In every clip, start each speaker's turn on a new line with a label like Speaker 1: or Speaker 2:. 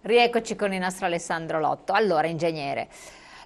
Speaker 1: Rieccoci con il nostro Alessandro Lotto. Allora, ingegnere,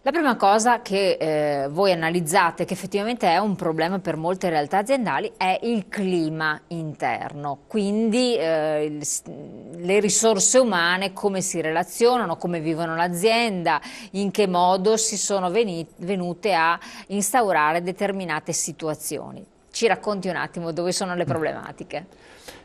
Speaker 1: la prima cosa che voi analizzate, che effettivamente è un problema per molte realtà aziendali, è il clima interno, quindi le risorse umane, come si relazionano, come vivono l'azienda, in che modo si sono venute a instaurare determinate situazioni. Ci racconti un attimo dove sono le problematiche?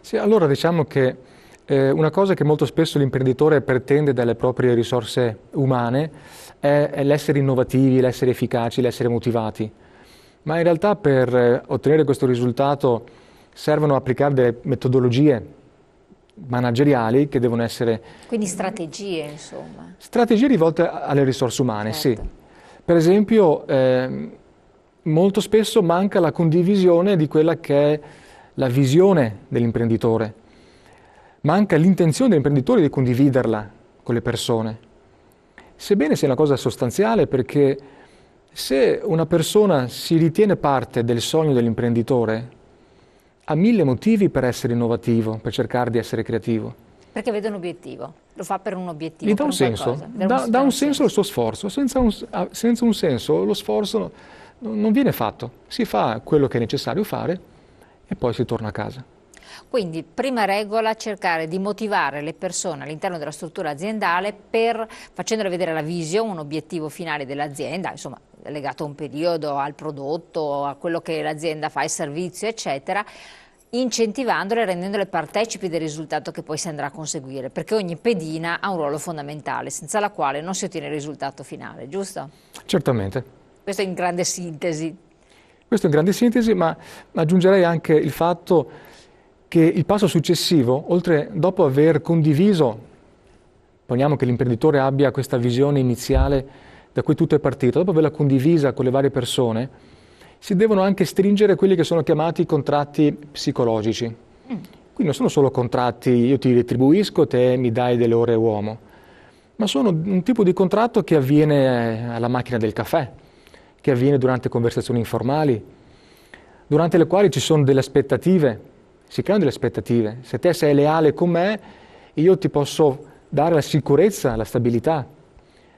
Speaker 2: Sì, allora diciamo che una cosa che molto spesso l'imprenditore pretende dalle proprie risorse umane è l'essere innovativi, l'essere efficaci, l'essere motivati. Ma in realtà per ottenere questo risultato servono applicare delle metodologie manageriali che devono essere...
Speaker 1: Quindi strategie, insomma.
Speaker 2: Strategie rivolte alle risorse umane,
Speaker 1: Certo.
Speaker 2: sì. Per esempio, molto spesso manca la condivisione di quella che è la visione dell'imprenditore. Manca l'intenzione dell'imprenditore di condividerla con le persone. Sebbene sia una cosa sostanziale, perché se una persona si ritiene parte del sogno dell'imprenditore, ha mille motivi per essere innovativo, per cercare di essere creativo.
Speaker 1: Perché vede un obiettivo, lo fa per un obiettivo,
Speaker 2: Gli dà
Speaker 1: per
Speaker 2: un senso,
Speaker 1: qualcosa.
Speaker 2: dà un senso al suo sforzo. Senza un senso lo sforzo non viene fatto. Si fa quello che è necessario fare e poi si torna a casa.
Speaker 1: Quindi, prima regola, cercare di motivare le persone all'interno della struttura aziendale facendole vedere la visione, un obiettivo finale dell'azienda, insomma, legato a un periodo, al prodotto, a quello che l'azienda fa, il servizio, eccetera, incentivandole e rendendole partecipi del risultato che poi si andrà a conseguire, perché ogni pedina ha un ruolo fondamentale, senza la quale non si ottiene il risultato finale, giusto?
Speaker 2: Certamente.
Speaker 1: Questo in grande sintesi.
Speaker 2: Questo in grande sintesi, ma aggiungerei anche il fatto che il passo successivo, dopo aver condiviso, poniamo che l'imprenditore abbia questa visione iniziale da cui tutto è partito, dopo averla condivisa con le varie persone, si devono anche stringere quelli che sono chiamati contratti psicologici. Quindi non sono solo contratti, io ti retribuisco, te mi dai delle ore uomo, ma sono un tipo di contratto che avviene alla macchina del caffè, che avviene durante conversazioni informali, durante le quali ci sono delle aspettative. Si creano delle aspettative. Se te sei leale con me, io ti posso dare la sicurezza, la stabilità.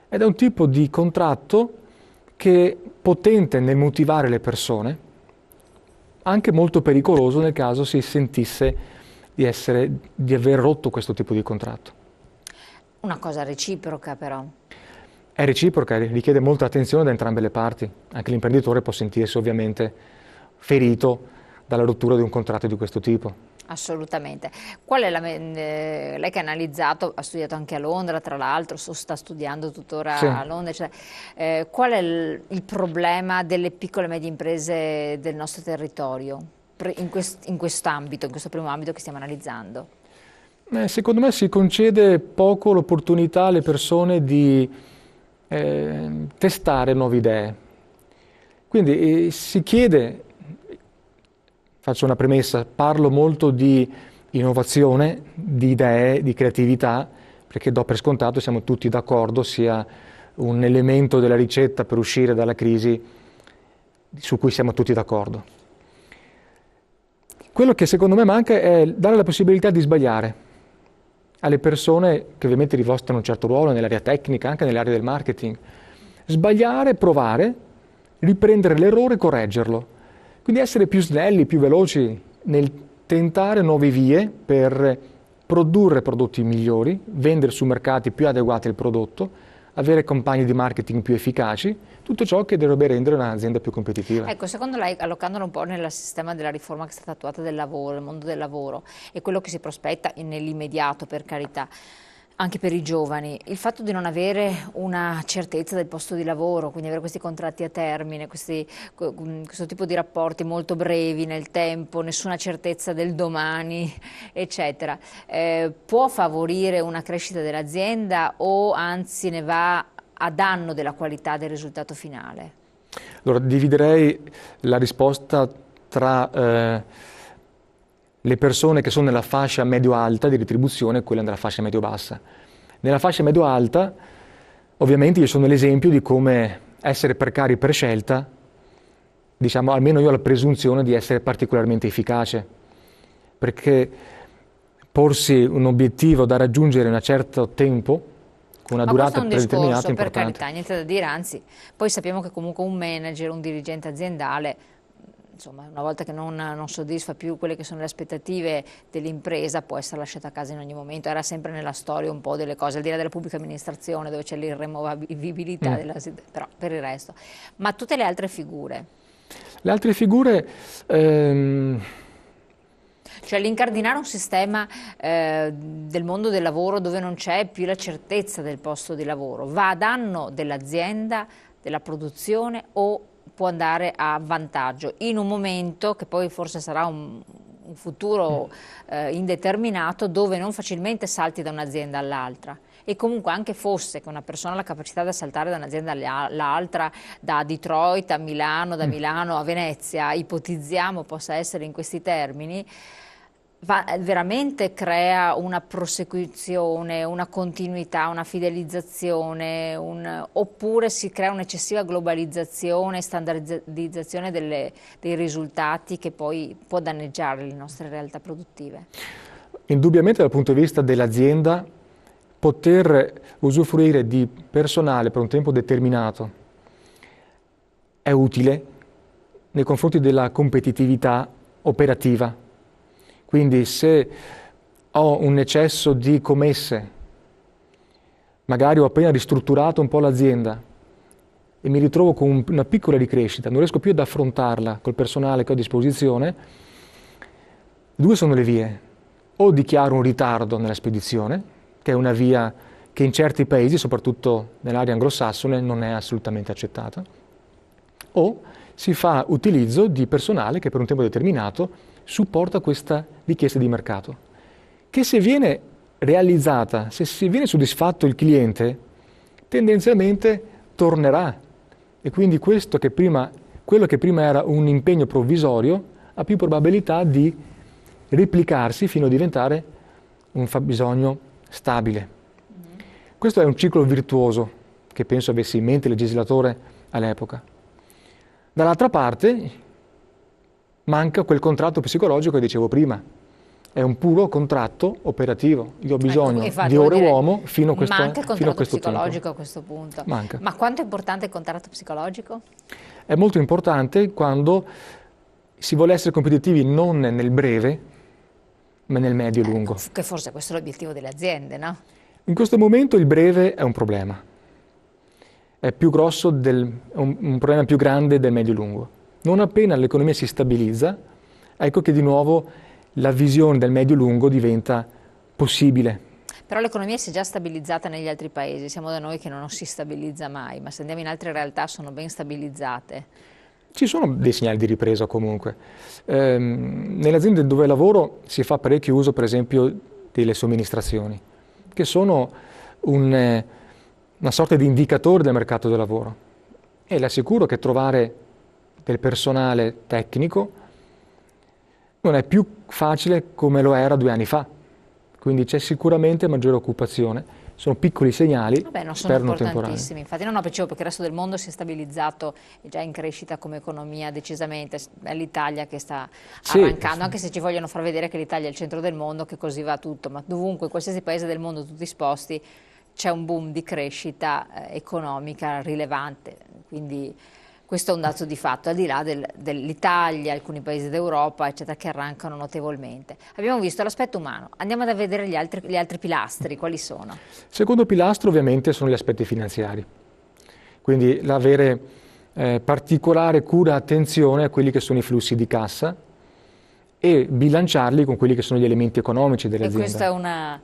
Speaker 2: Ed è un tipo di contratto che è potente nel motivare le persone, anche molto pericoloso nel caso si sentisse di aver rotto questo tipo di contratto.
Speaker 1: Una cosa reciproca però.
Speaker 2: È reciproca, richiede molta attenzione da entrambe le parti. Anche l'imprenditore può sentirsi ovviamente ferito dalla rottura di un contratto di questo tipo.
Speaker 1: Assolutamente. Qual è lei che ha analizzato, ha studiato anche a Londra, tra l'altro, sta studiando tuttora
Speaker 2: Sì.
Speaker 1: a Londra, qual è il problema delle piccole e medie imprese del nostro territorio in quest'ambito, in questo primo ambito che stiamo analizzando?
Speaker 2: Secondo me si concede poco l'opportunità alle persone di testare nuove idee. Quindi si chiede, faccio una premessa, parlo molto di innovazione, di idee, di creatività, perché do per scontato, siamo tutti d'accordo, sia un elemento della ricetta per uscire dalla crisi su cui siamo tutti d'accordo. Quello che secondo me manca è dare la possibilità di sbagliare alle persone che ovviamente rivestono un certo ruolo nell'area tecnica, anche nell'area del marketing. Sbagliare, provare, riprendere l'errore e correggerlo. Quindi essere più snelli, più veloci nel tentare nuove vie per produrre prodotti migliori, vendere su mercati più adeguati al prodotto, avere campagne di marketing più efficaci, tutto ciò che dovrebbe rendere un'azienda più competitiva.
Speaker 1: Ecco, secondo lei, allocandolo un po' nel sistema della riforma che è stata attuata del lavoro, il mondo del lavoro e quello che si prospetta nell'immediato, per carità, anche per i giovani, il fatto di non avere una certezza del posto di lavoro, quindi avere questi contratti a termine, questo tipo di rapporti molto brevi nel tempo, nessuna certezza del domani, eccetera, può favorire una crescita dell'azienda o anzi ne va a danno della qualità del risultato finale?
Speaker 2: Allora, dividerei la risposta tra le persone che sono nella fascia medio-alta di retribuzione e quella nella fascia medio-bassa. Nella fascia medio-alta, ovviamente io sono l'esempio di come essere precari per scelta, diciamo, almeno io ho la presunzione di essere particolarmente efficace, perché porsi un obiettivo da raggiungere in un certo tempo, con una durata predeterminata,
Speaker 1: per
Speaker 2: importante.
Speaker 1: carità, niente da dire, anzi, poi sappiamo che comunque un manager, un dirigente aziendale, insomma, una volta che non soddisfa più quelle che sono le aspettative dell'impresa, può essere lasciata a casa in ogni momento. Era sempre nella storia un po' delle cose, al di là della pubblica amministrazione, dove c'è l'irremovibilità però per il resto. Ma tutte le altre figure?
Speaker 2: Le altre figure...
Speaker 1: Cioè l'incardinare un sistema del mondo del lavoro dove non c'è più la certezza del posto di lavoro, va a danno dell'azienda, della produzione, o può andare a vantaggio in un momento che poi forse sarà un futuro indeterminato, dove non facilmente salti da un'azienda all'altra? E comunque anche fosse che una persona ha la capacità di saltare da un'azienda all'altra, da Detroit a Milano, da Milano a Venezia, ipotizziamo possa essere in questi termini, veramente crea una prosecuzione, una continuità, una fidelizzazione, oppure si crea un'eccessiva globalizzazione, standardizzazione dei risultati che poi può danneggiare le nostre realtà produttive?
Speaker 2: Indubbiamente dal punto di vista dell'azienda, poter usufruire di personale per un tempo determinato è utile nei confronti della competitività operativa. Quindi se ho un eccesso di commesse, magari ho appena ristrutturato un po' l'azienda e mi ritrovo con una piccola ricrescita, non riesco più ad affrontarla col personale che ho a disposizione, due sono le vie: o dichiaro un ritardo nella spedizione, che è una via che in certi paesi, soprattutto nell'area anglosassone, non è assolutamente accettata, o si fa utilizzo di personale che per un tempo determinato supporta questa richiesta di mercato, che se viene realizzata, se si viene soddisfatto il cliente, tendenzialmente tornerà, e quindi quello che prima era un impegno provvisorio ha più probabilità di replicarsi fino a diventare un fabbisogno stabile. Questo è un ciclo virtuoso che penso avesse in mente il legislatore all'epoca. Dall'altra parte manca quel contratto psicologico che dicevo prima. È un puro contratto operativo. Io ho bisogno di ore uomo fino a questo tempo.
Speaker 1: Manca il contratto psicologico a questo punto.
Speaker 2: Manca.
Speaker 1: Ma quanto è importante il contratto psicologico?
Speaker 2: È molto importante quando si vuole essere competitivi non nel breve, ma nel medio e lungo.
Speaker 1: Che forse questo è l'obiettivo delle aziende, no?
Speaker 2: In questo momento il breve è un problema. È più grosso un problema più grande del medio e lungo. Non appena l'economia si stabilizza, ecco che di nuovo la visione del medio-lungo diventa possibile.
Speaker 1: Però l'economia si è già stabilizzata negli altri paesi, siamo da noi che non si stabilizza mai, ma se andiamo in altre realtà sono ben stabilizzate.
Speaker 2: Ci sono dei segnali di ripresa comunque. Nelle aziende dove lavoro si fa parecchio uso, per esempio, delle somministrazioni, che sono una sorta di indicatore del mercato del lavoro. E le assicuro che trovare del personale tecnico non è più facile come lo era 2 anni fa, quindi c'è sicuramente maggiore occupazione. Sono piccoli segnali,
Speaker 1: non sono
Speaker 2: temporanei.
Speaker 1: importantissimi. Infatti non ho piacere perché il resto del mondo si è stabilizzato, è già in crescita come economia decisamente, è l'Italia che sta arrancando, anche se ci vogliono far vedere che l'Italia è il centro del mondo, che così va tutto, ma dovunque, in qualsiasi paese del mondo, tutti sposti, c'è un boom di crescita economica rilevante, quindi questo è un dato di fatto, al di là dell'Italia, alcuni paesi d'Europa, eccetera, che arrancano notevolmente. Abbiamo visto l'aspetto umano, andiamo ad vedere gli altri pilastri, quali sono? Il
Speaker 2: secondo pilastro ovviamente sono gli aspetti finanziari, quindi l'avere particolare cura e attenzione a quelli che sono i flussi di cassa e bilanciarli con quelli che sono gli elementi economici delle aziende.
Speaker 1: E questa è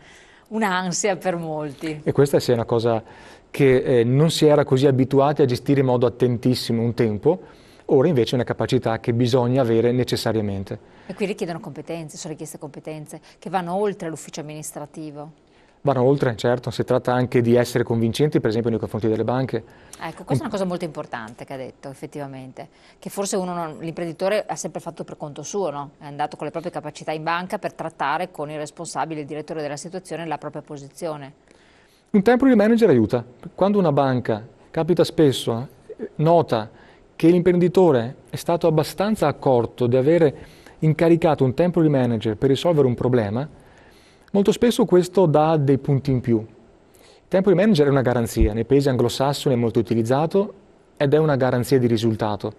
Speaker 1: un'ansia per molti.
Speaker 2: E questa sia una cosa che non si era così abituati a gestire in modo attentissimo un tempo, ora invece è una capacità che bisogna avere necessariamente.
Speaker 1: E qui richiedono competenze, sono richieste competenze che vanno oltre l'ufficio amministrativo.
Speaker 2: Vanno oltre, certo, si tratta anche di essere convincenti, per esempio nei confronti delle banche.
Speaker 1: Ecco, questa è una cosa molto importante che ha detto, effettivamente, che forse l'imprenditore ha sempre fatto per conto suo, no? È andato con le proprie capacità in banca per trattare con il responsabile, il direttore della situazione, la propria posizione.
Speaker 2: Un temporary manager aiuta. Quando una banca, capita spesso, nota che l'imprenditore è stato abbastanza accorto di avere incaricato un temporary manager per risolvere un problema, Molto spesso questo dà dei punti in più. Il tempo di manager è una garanzia, nei paesi anglosassoni è molto utilizzato ed è una garanzia di risultato,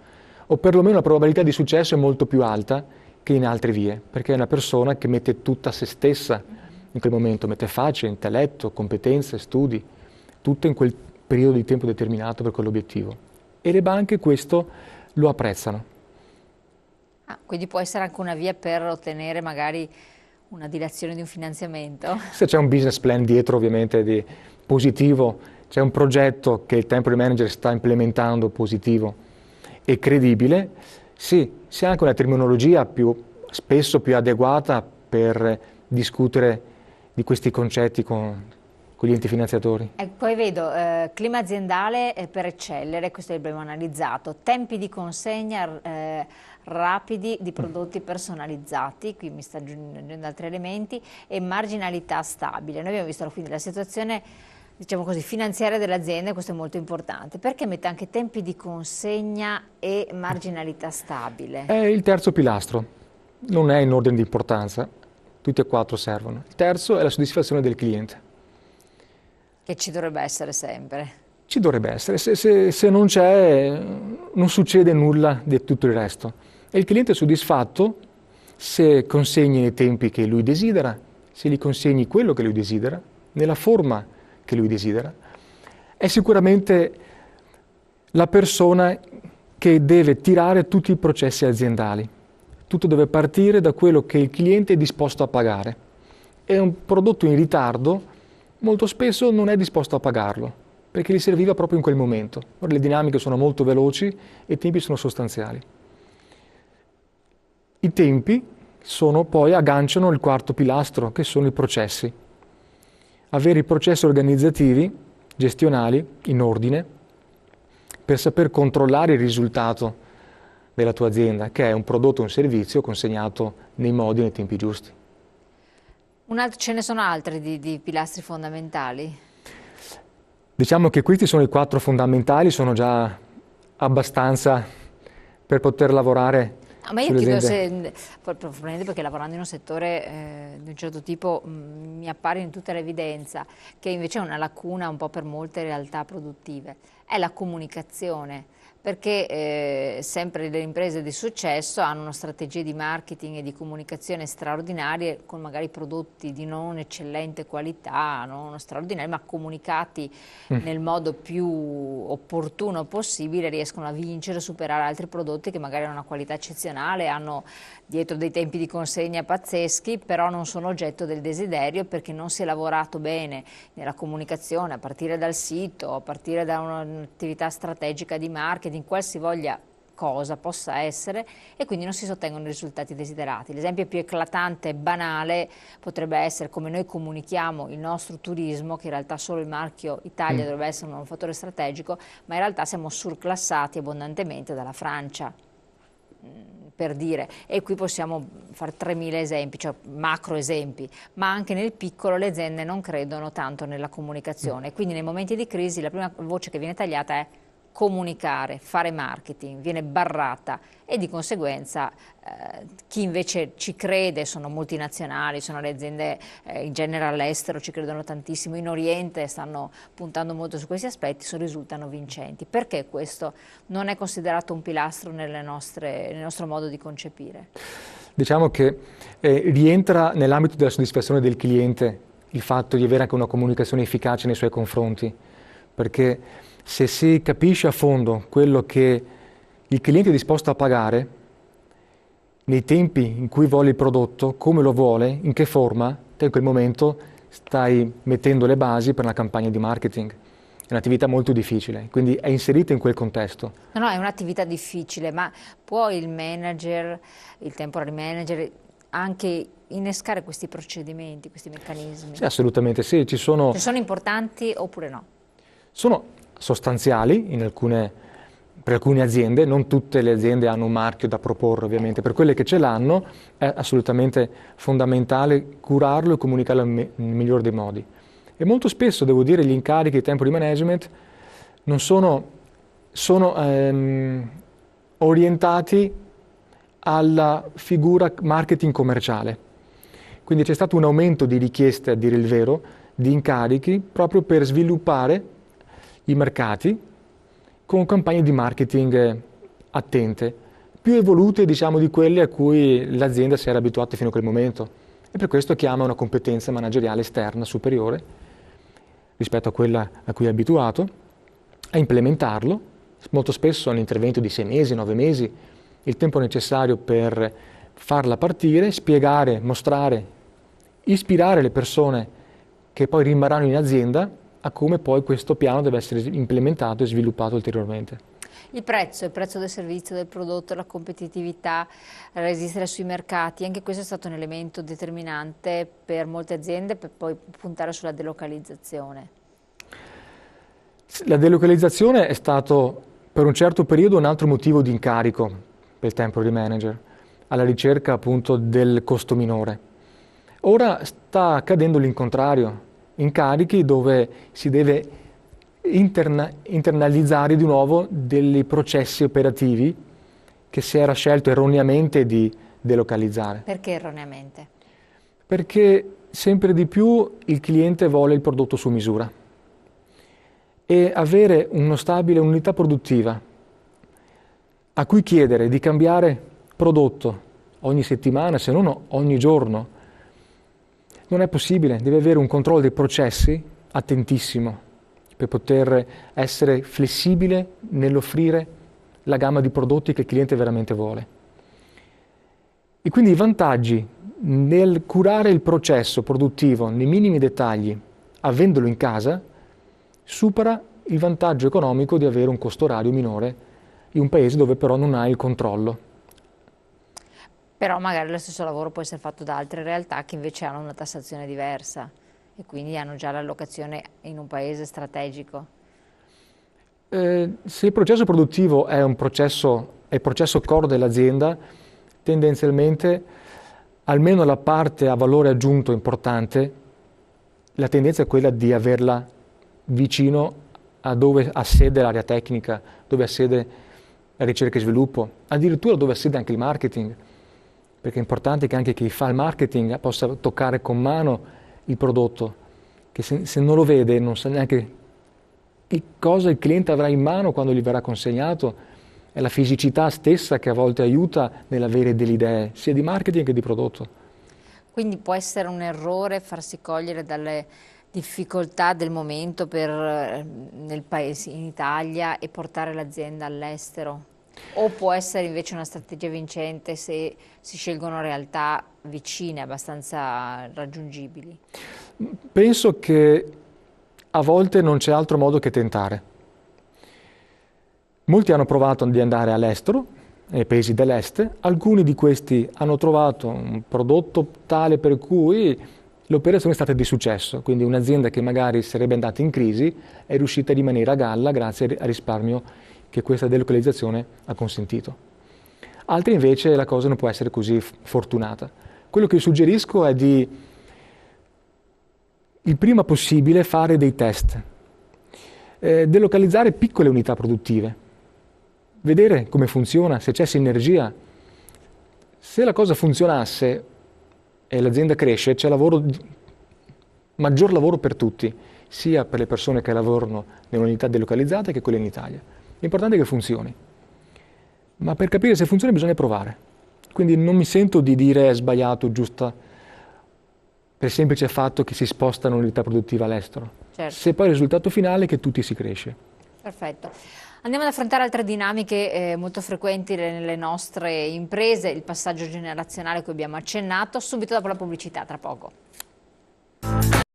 Speaker 2: o perlomeno la probabilità di successo è molto più alta che in altre vie, perché è una persona che mette tutta se stessa in quel momento, mette faccia, intelletto, competenze, studi, tutto in quel periodo di tempo determinato per quell'obiettivo. E le banche questo lo apprezzano.
Speaker 1: Quindi può essere anche una via per ottenere magari una dilazione di un finanziamento?
Speaker 2: Se c'è un business plan dietro ovviamente di positivo, c'è un progetto che il temporary manager sta implementando positivo e credibile, sì, c'è anche una terminologia spesso più adeguata per discutere di questi concetti con gli enti finanziatori.
Speaker 1: Poi vedo clima aziendale per eccellere, questo l'abbiamo analizzato, tempi di consegna rapidi di prodotti personalizzati, qui mi sta aggiungendo altri elementi, e marginalità stabile. Noi abbiamo visto quindi la situazione, diciamo così, finanziaria dell'azienda, questo è molto importante. Perché mette anche tempi di consegna e marginalità stabile?
Speaker 2: È il terzo pilastro, non è in ordine di importanza, tutti e quattro servono. Il terzo è la soddisfazione del cliente.
Speaker 1: Che ci dovrebbe essere sempre.
Speaker 2: Ci dovrebbe essere, se non c'è non succede nulla di tutto il resto. E il cliente è soddisfatto se consegni nei tempi che lui desidera, se gli consegni quello che lui desidera, nella forma che lui desidera. È sicuramente la persona che deve tirare tutti i processi aziendali. Tutto deve partire da quello che il cliente è disposto a pagare. E un prodotto in ritardo molto spesso non è disposto a pagarlo, perché gli serviva proprio in quel momento. Ora le dinamiche sono molto veloci e i tempi sono sostanziali. I tempi poi agganciano il quarto pilastro, che sono i processi. Avere i processi organizzativi, gestionali, in ordine, per saper controllare il risultato della tua azienda, che è un prodotto o un servizio consegnato nei modi e nei tempi giusti.
Speaker 1: Ce ne sono altri di pilastri fondamentali?
Speaker 2: Diciamo che questi sono i quattro fondamentali, sono già abbastanza per poter lavorare.
Speaker 1: Ma io chiedo se, probabilmente perché lavorando in un settore di un certo tipo mi appare in tutta l'evidenza, che invece è una lacuna un po' per molte realtà produttive, è la comunicazione. Perché sempre le imprese di successo hanno una strategia di marketing e di comunicazione straordinarie, con magari prodotti di non eccellente qualità, non straordinari, ma comunicati nel modo più opportuno possibile, riescono a vincere, a superare altri prodotti che magari hanno una qualità eccezionale, hanno dietro dei tempi di consegna pazzeschi, però non sono oggetto del desiderio perché non si è lavorato bene nella comunicazione, a partire dal sito, a partire da un'attività strategica di marketing, qualsivoglia cosa possa essere, e quindi non si ottengono i risultati desiderati. L'esempio più eclatante e banale potrebbe essere come noi comunichiamo il nostro turismo, che in realtà solo il marchio Italia dovrebbe essere un fattore strategico, ma in realtà siamo surclassati abbondantemente dalla Francia, per dire, e qui possiamo fare 3000 esempi, cioè macro esempi, ma anche nel piccolo le aziende non credono tanto nella comunicazione, quindi nei momenti di crisi la prima voce che viene tagliata è comunicare, fare marketing, viene barrata, e di conseguenza chi invece ci crede, sono multinazionali, sono le aziende in genere all'estero, ci credono tantissimo, in Oriente stanno puntando molto su questi aspetti, risultano vincenti. Perché questo non è considerato un pilastro nel nostro modo di concepire?
Speaker 2: Diciamo che rientra nell'ambito della soddisfazione del cliente il fatto di avere anche una comunicazione efficace nei suoi confronti, perché se si capisce a fondo quello che il cliente è disposto a pagare, nei tempi in cui vuole il prodotto, come lo vuole, in che forma, te in quel momento stai mettendo le basi per una campagna di marketing. È un'attività molto difficile, quindi è inserita in quel contesto.
Speaker 1: No, è un'attività difficile, ma può il manager, il temporary manager, anche innescare questi procedimenti, questi meccanismi?
Speaker 2: Sì, assolutamente sì.
Speaker 1: Sono importanti oppure no?
Speaker 2: Sono sostanziali per alcune aziende, non tutte le aziende hanno un marchio da proporre ovviamente, per quelle che ce l'hanno è assolutamente fondamentale curarlo e comunicarlo nel migliore dei modi. E molto spesso, devo dire, gli incarichi di tempo di management non sono orientati alla figura marketing commerciale. Quindi c'è stato un aumento di richieste, a dire il vero, di incarichi, proprio per sviluppare i mercati con campagne di marketing attente, più evolute diciamo di quelle a cui l'azienda si era abituata fino a quel momento, e per questo chiama una competenza manageriale esterna superiore rispetto a quella a cui è abituato, a implementarlo, molto spesso un intervento di 6 mesi, 9 mesi, il tempo necessario per farla partire, spiegare, mostrare, ispirare le persone che poi rimarranno in azienda a come poi questo piano deve essere implementato e sviluppato ulteriormente.
Speaker 1: Il prezzo del servizio, del prodotto, la competitività, resistere sui mercati, anche questo è stato un elemento determinante per molte aziende per poi puntare sulla delocalizzazione.
Speaker 2: La delocalizzazione è stato per un certo periodo un altro motivo di incarico per il temporary manager, alla ricerca appunto del costo minore. Ora sta accadendo l'incontrario, incarichi dove si deve internalizzare di nuovo dei processi operativi che si era scelto erroneamente di delocalizzare.
Speaker 1: Perché erroneamente?
Speaker 2: Perché sempre di più il cliente vuole il prodotto su misura e avere uno stabile unità produttiva a cui chiedere di cambiare prodotto ogni settimana, se non ogni giorno, non è possibile. Deve avere un controllo dei processi attentissimo per poter essere flessibile nell'offrire la gamma di prodotti che il cliente veramente vuole. E quindi i vantaggi nel curare il processo produttivo nei minimi dettagli, avendolo in casa, supera il vantaggio economico di avere un costo orario minore in un paese dove però non hai il controllo.
Speaker 1: Però magari lo stesso lavoro può essere fatto da altre realtà che invece hanno una tassazione diversa e quindi hanno già l'allocazione in un paese strategico.
Speaker 2: Se il processo produttivo è il processo core dell'azienda, tendenzialmente, almeno la parte a valore aggiunto importante, la tendenza è quella di averla vicino a dove ha sede l'area tecnica, dove ha sede la ricerca e sviluppo, addirittura dove ha sede anche il marketing, perché è importante che anche chi fa il marketing possa toccare con mano il prodotto, che se non lo vede non sa neanche cosa il cliente avrà in mano quando gli verrà consegnato. È la fisicità stessa che a volte aiuta nell'avere delle idee, sia di marketing che di prodotto.
Speaker 1: Quindi può essere un errore farsi cogliere dalle difficoltà del momento nel paese, in Italia, e portare l'azienda all'estero? O può essere invece una strategia vincente se si scelgono realtà vicine, abbastanza raggiungibili?
Speaker 2: Penso che a volte non c'è altro modo che tentare. Molti hanno provato di andare all'estero, nei paesi dell'est, alcuni di questi hanno trovato un prodotto tale per cui l'operazione è stata di successo, quindi un'azienda che magari sarebbe andata in crisi è riuscita a rimanere a galla grazie al risparmio che questa delocalizzazione ha consentito. Altri invece la cosa non può essere così fortunata. Quello che suggerisco è di il prima possibile fare dei test, delocalizzare piccole unità produttive, vedere come funziona, se c'è sinergia. Se la cosa funzionasse e l'azienda cresce, c'è maggior lavoro per tutti, sia per le persone che lavorano nelle unità delocalizzate che quelle in Italia. L'importante è che funzioni, ma per capire se funziona bisogna provare. Quindi non mi sento di dire è sbagliato, giusta, per il semplice fatto che si sposta un'unità produttiva all'estero.
Speaker 1: Certo.
Speaker 2: Se poi il risultato finale è che tutti si cresce.
Speaker 1: Perfetto. Andiamo ad affrontare altre dinamiche molto frequenti nelle nostre imprese, il passaggio generazionale a cui abbiamo accennato, subito dopo la pubblicità, tra poco.